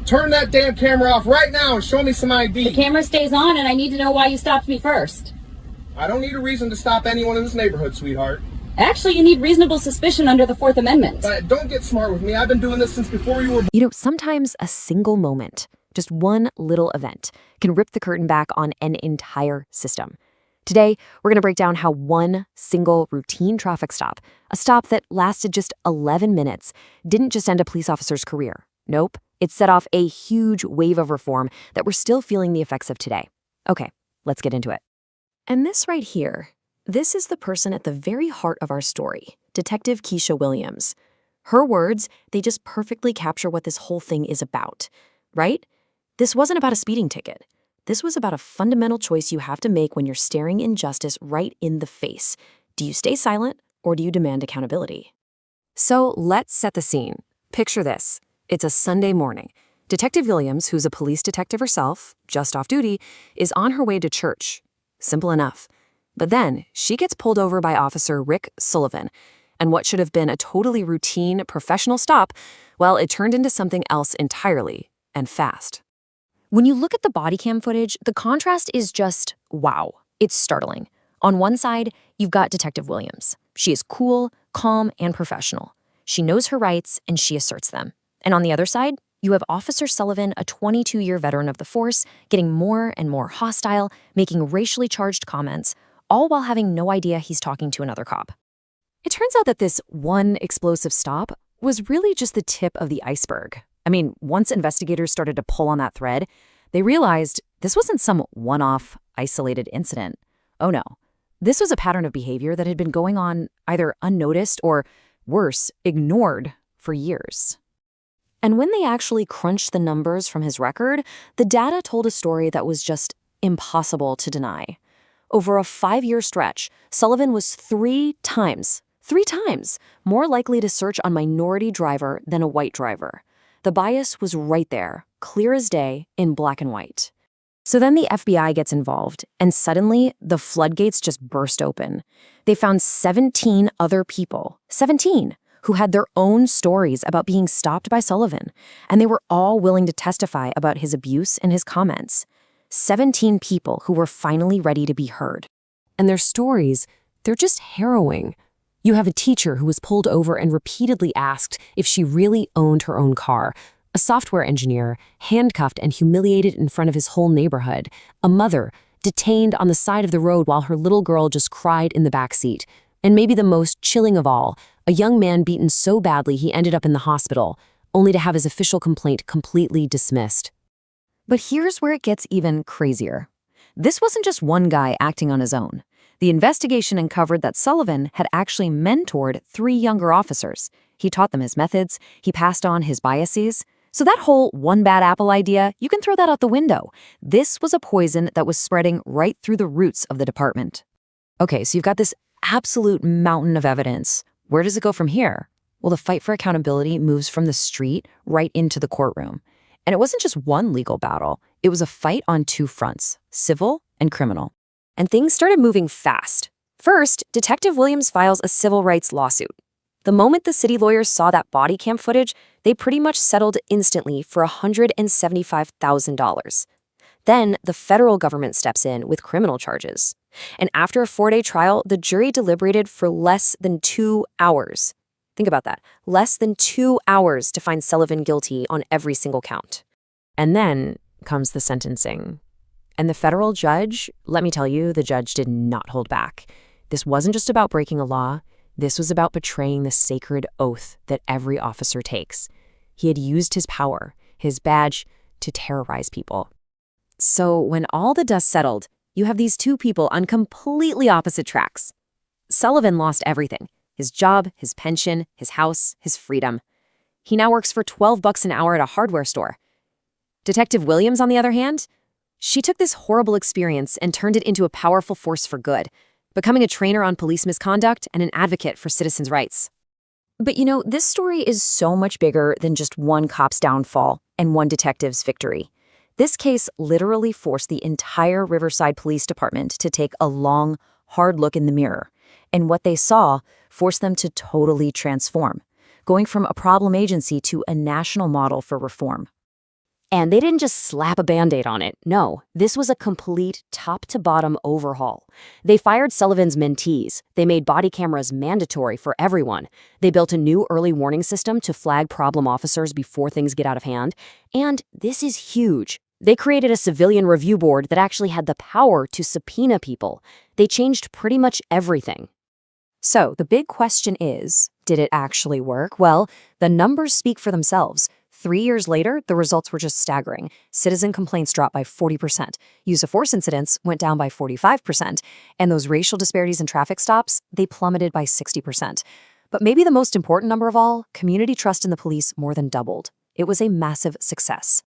Turn that damn camera off right now and show me some ID. The camera stays on, and I need to know why you stopped me first. I don't need a reason to stop anyone in this neighborhood, sweetheart. Actually, you need reasonable suspicion under the Fourth Amendment. Don't get smart with me. I've been doing this since before you were born. You know, sometimes a single moment, just one little event, can rip the curtain back on an entire system. Today, we're going to break down how one single routine traffic stop, a stop that lasted just 11 minutes, didn't just end a police officer's career. Nope, it set off a huge wave of reform that we're still feeling the effects of today. Okay, let's get into it. And this right here, this is the person at the very heart of our story, Detective Keisha Williams. Her words, they just perfectly capture what this whole thing is about, right? This wasn't about a speeding ticket. This was about a fundamental choice you have to make when you're staring injustice right in the face. Do you stay silent or do you demand accountability? So let's set the scene. Picture this. It's a Sunday morning. Detective Williams, who's a police detective herself, just off duty, is on her way to church. Simple enough. But then she gets pulled over by Officer Rick Sullivan. And what should have been a totally routine, professional stop, well, it turned into something else entirely, and fast. When you look at the body cam footage, the contrast is just, wow. It's startling. On one side, you've got Detective Williams. She is cool, calm, and professional. She knows her rights, and she asserts them. And on the other side, you have Officer Sullivan, a 22-year veteran of the force, getting more and more hostile, making racially charged comments, all while having no idea he's talking to another cop. It turns out that this one explosive stop was really just the tip of the iceberg. I mean, once investigators started to pull on that thread, they realized this wasn't some one-off, isolated incident. Oh no, this was a pattern of behavior that had been going on either unnoticed or, worse, ignored for years. And when they actually crunched the numbers from his record, the data told a story that was just impossible to deny. Over a 5-year stretch, Sullivan was three times more likely to search on minority driver than a white driver. The bias was right there, clear as day, in black and white. So then the FBI gets involved, and suddenly the floodgates just burst open. They found 17 other people, 17, who had their own stories about being stopped by Sullivan, and they were all willing to testify about his abuse and his comments. 17 people who were finally ready to be heard. And their stories, they're just harrowing. You have a teacher who was pulled over and repeatedly asked if she really owned her own car, a software engineer handcuffed and humiliated in front of his whole neighborhood, a mother detained on the side of the road while her little girl just cried in the back seat, and maybe the most chilling of all, a young man beaten so badly he ended up in the hospital, only to have his official complaint completely dismissed. But here's where it gets even crazier. This wasn't just one guy acting on his own. The investigation uncovered that Sullivan had actually mentored 3 younger officers. He taught them his methods, he passed on his biases. So that whole one bad apple idea, you can throw that out the window. This was a poison that was spreading right through the roots of the department. Okay, so you've got this absolute mountain of evidence. Where does it go from here? Well, the fight for accountability moves from the street right into the courtroom. And it wasn't just one legal battle. It was a fight on 2 fronts, civil and criminal. And things started moving fast. First, Detective Williams files a civil rights lawsuit. The moment the city lawyers saw that body cam footage, they pretty much settled instantly for $175,000. Then the federal government steps in with criminal charges. And after a 4-day trial, the jury deliberated for less than 2 hours. Think about that. Less than 2 hours to find Sullivan guilty on every single count. And then comes the sentencing. And the federal judge, let me tell you, the judge did not hold back. This wasn't just about breaking a law. This was about betraying the sacred oath that every officer takes. He had used his power, his badge, to terrorize people. So when all the dust settled, you have these 2 people on completely opposite tracks. Sullivan lost everything. His job, his pension, his house, his freedom. He now works for $12 an hour at a hardware store. Detective Williams, on the other hand, she took this horrible experience and turned it into a powerful force for good, becoming a trainer on police misconduct and an advocate for citizens' rights. But you know, this story is so much bigger than just one cop's downfall and one detective's victory. This case literally forced the entire Riverside Police Department to take a long, hard look in the mirror, and what they saw forced them to totally transform, going from a problem agency to a national model for reform. And they didn't just slap a Band-Aid on it. No, this was a complete top-to-bottom overhaul. They fired Sullivan's mentees. They made body cameras mandatory for everyone. They built a new early warning system to flag problem officers before things get out of hand. And this is huge. They created a civilian review board that actually had the power to subpoena people. They changed pretty much everything. So the big question is, did it actually work? Well, the numbers speak for themselves. 3 years later, the results were just staggering. Citizen complaints dropped by 40%. Use of force incidents went down by 45%. And those racial disparities in traffic stops, they plummeted by 60%. But maybe the most important number of all, community trust in the police more than doubled. It was a massive success.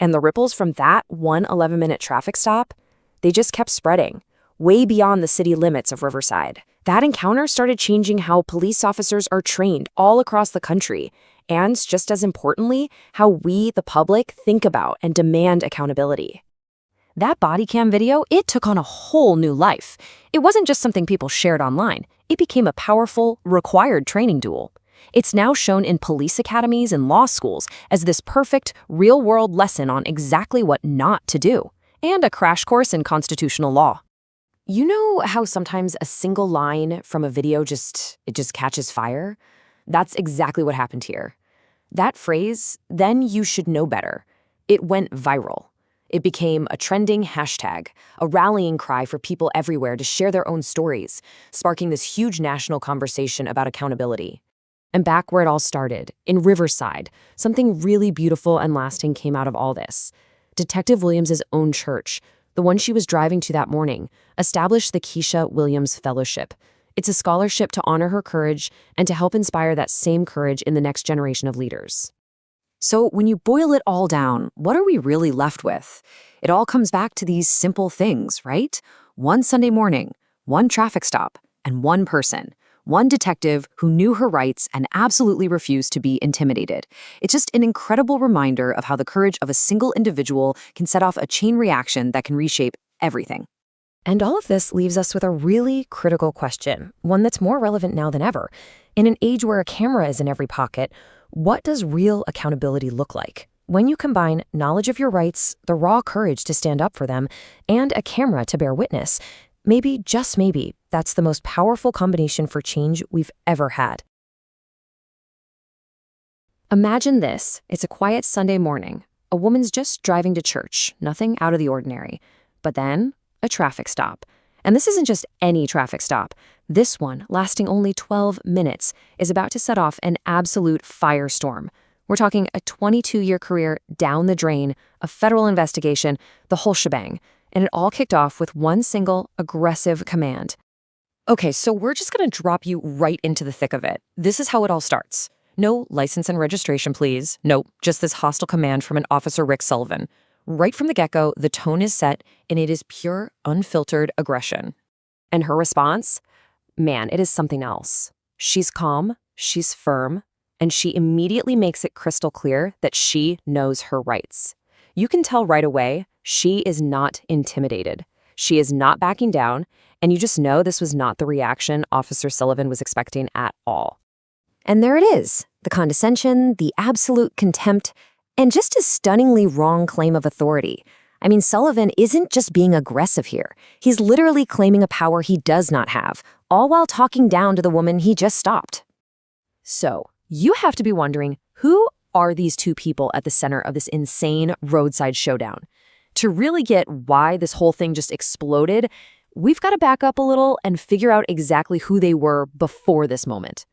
And the ripples from that one 11-minute traffic stop, they just kept spreading, way beyond the city limits of Riverside. That encounter started changing how police officers are trained all across the country. And just as importantly, how we, the public, think about and demand accountability. That body cam video, it took on a whole new life. It wasn't just something people shared online. It became a powerful, required training tool. It's now shown in police academies and law schools as this perfect, real-world lesson on exactly what not to do, and a crash course in constitutional law. You know how sometimes a single line from a video just catches fire? That's exactly what happened here. That phrase, "then you should know better," it went viral. It became a trending hashtag, a rallying cry for people everywhere to share their own stories, sparking this huge national conversation about accountability. And back where it all started, in Riverside, something really beautiful and lasting came out of all this. Detective Williams' own church, the one she was driving to that morning, established the Keisha Williams Fellowship. It's a scholarship to honor her courage and to help inspire that same courage in the next generation of leaders. So when you boil it all down, what are we really left with? It all comes back to these simple things, right? One Sunday morning, one traffic stop, and one person. One detective who knew her rights and absolutely refused to be intimidated. It's just an incredible reminder of how the courage of a single individual can set off a chain reaction that can reshape everything. And all of this leaves us with a really critical question, one that's more relevant now than ever. In an age where a camera is in every pocket, what does real accountability look like? When you combine knowledge of your rights, the raw courage to stand up for them, and a camera to bear witness, maybe, just maybe, that's the most powerful combination for change we've ever had. Imagine this. It's a quiet Sunday morning. A woman's just driving to church, nothing out of the ordinary. But then, a traffic stop. And this isn't just any traffic stop. This one, lasting only 12 minutes, is about to set off an absolute firestorm. We're talking a 22-year career down the drain, a federal investigation, the whole shebang. And it all kicked off with one single, aggressive command. Okay, so we're just gonna drop you right into the thick of it. This is how it all starts. No license and registration, please. Nope, just this hostile command from an Officer Rick Sullivan. Right from the get-go, the tone is set, and it is pure, unfiltered aggression. And her response? Man, it is something else. She's calm, she's firm, and she immediately makes it crystal clear that she knows her rights. You can tell right away, she is not intimidated. She is not backing down, and you just know this was not the reaction Officer Sullivan was expecting at all. And there it is, the condescension, the absolute contempt, and just a stunningly wrong claim of authority. I mean, Sullivan isn't just being aggressive here. He's literally claiming a power he does not have, all while talking down to the woman he just stopped. So, you have to be wondering, who are these two people at the center of this insane roadside showdown? To really get why this whole thing just exploded, we've got to back up a little and figure out exactly who they were before this moment.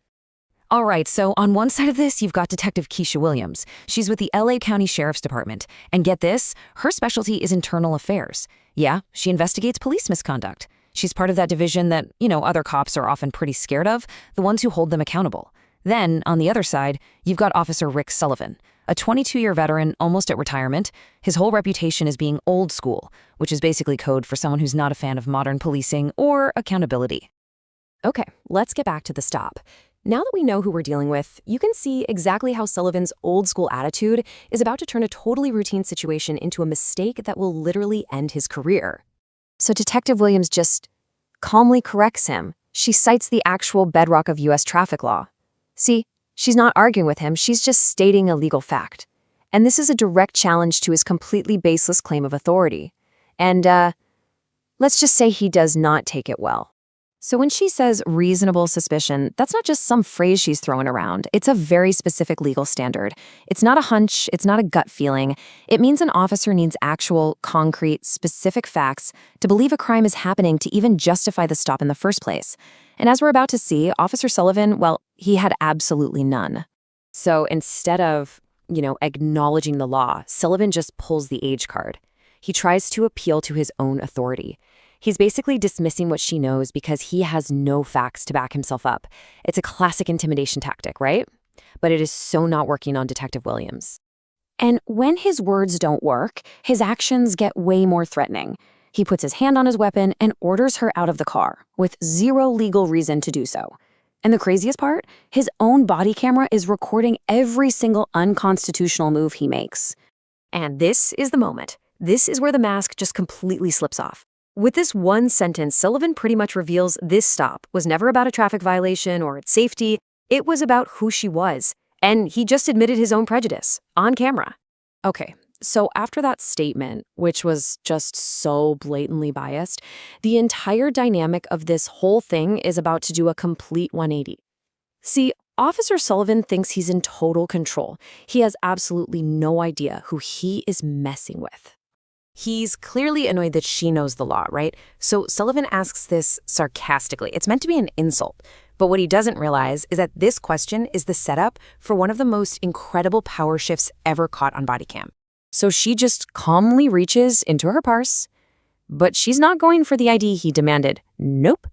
All right, so on one side of this, you've got Detective Keisha Williams. She's with the LA County Sheriff's Department. And get this, her specialty is internal affairs. Yeah, she investigates police misconduct. She's part of that division that, other cops are often pretty scared of, the ones who hold them accountable. Then, on the other side, you've got Officer Rick Sullivan, a 22-year veteran almost at retirement. His whole reputation is being old school, which is basically code for someone who's not a fan of modern policing or accountability. Okay, let's get back to the stop. Now that we know who we're dealing with, you can see exactly how Sullivan's old-school attitude is about to turn a totally routine situation into a mistake that will literally end his career. So Detective Williams just calmly corrects him. She cites the actual bedrock of U.S. traffic law. See, she's not arguing with him, she's just stating a legal fact. And this is a direct challenge to his completely baseless claim of authority. And, let's just say he does not take it well. So when she says reasonable suspicion, that's not just some phrase she's throwing around. It's a very specific legal standard. It's not a hunch. It's not a gut feeling. It means an officer needs actual, concrete, specific facts to believe a crime is happening to even justify the stop in the first place. And as we're about to see, Officer Sullivan, well, he had absolutely none. So instead of, acknowledging the law, Sullivan just pulls the age card. He tries to appeal to his own authority. He's basically dismissing what she knows because he has no facts to back himself up. It's a classic intimidation tactic, right? But it is so not working on Detective Williams. And when his words don't work, his actions get way more threatening. He puts his hand on his weapon and orders her out of the car, with zero legal reason to do so. And the craziest part? His own body camera is recording every single unconstitutional move he makes. And this is the moment. This is where the mask just completely slips off. With this one sentence, Sullivan pretty much reveals this stop was never about a traffic violation or its safety. It was about who she was. And he just admitted his own prejudice on camera. Okay, so after that statement, which was just so blatantly biased, the entire dynamic of this whole thing is about to do a complete 180. See, Officer Sullivan thinks he's in total control. He has absolutely no idea who he is messing with. He's clearly annoyed that she knows the law, right? So Sullivan asks this sarcastically. It's meant to be an insult. But what he doesn't realize is that this question is the setup for one of the most incredible power shifts ever caught on bodycam. So she just calmly reaches into her purse, but she's not going for the ID he demanded. Nope.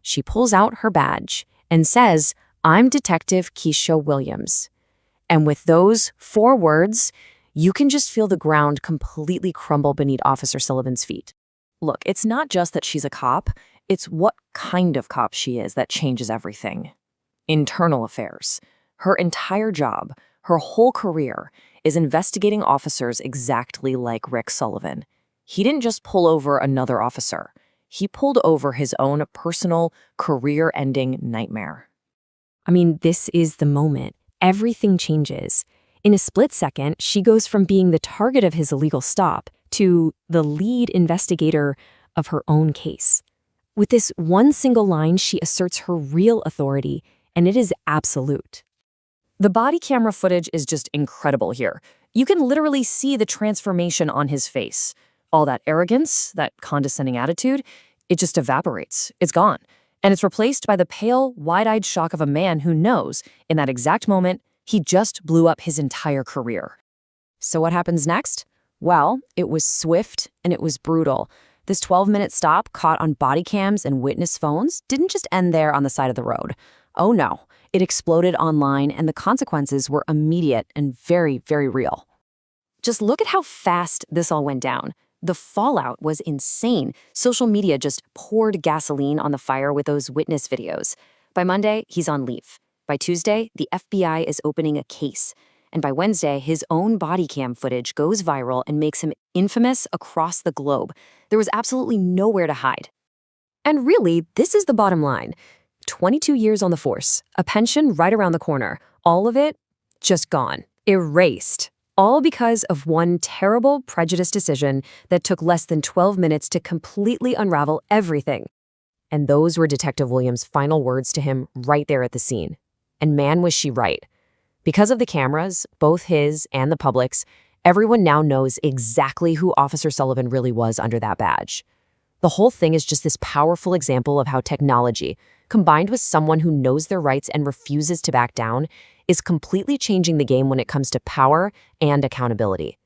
She pulls out her badge and says, "I'm Detective Keisha Williams." And with those 4 words, you can just feel the ground completely crumble beneath Officer Sullivan's feet. Look, it's not just that she's a cop, it's what kind of cop she is that changes everything. Internal affairs. Her entire job, her whole career, is investigating officers exactly like Rick Sullivan. He didn't just pull over another officer. He pulled over his own personal, career-ending nightmare. I mean, this is the moment. Everything changes. In a split second, she goes from being the target of his illegal stop to the lead investigator of her own case. With this one single line, she asserts her real authority, and it is absolute. The body camera footage is just incredible here. You can literally see the transformation on his face. All that arrogance, that condescending attitude, it just evaporates. It's gone. And it's replaced by the pale, wide-eyed shock of a man who knows, in that exact moment, he just blew up his entire career. So what happens next? Well, it was swift and it was brutal. This 12-minute stop caught on body cams and witness phones didn't just end there on the side of the road. Oh no, it exploded online and the consequences were immediate and very, very real. Just look at how fast this all went down. The fallout was insane. Social media just poured gasoline on the fire with those witness videos. By Monday, he's on leave. By Tuesday, the FBI is opening a case. And by Wednesday, his own body cam footage goes viral and makes him infamous across the globe. There was absolutely nowhere to hide. And really, this is the bottom line. 22 years on the force, a pension right around the corner, all of it just gone, erased. All because of one terrible prejudice decision that took less than 12 minutes to completely unravel everything. And those were Detective Williams' final words to him right there at the scene. And man, was she right. Because of the cameras, both his and the public's, everyone now knows exactly who Officer Sullivan really was under that badge. The whole thing is just this powerful example of how technology, combined with someone who knows their rights and refuses to back down, is completely changing the game when it comes to power and accountability.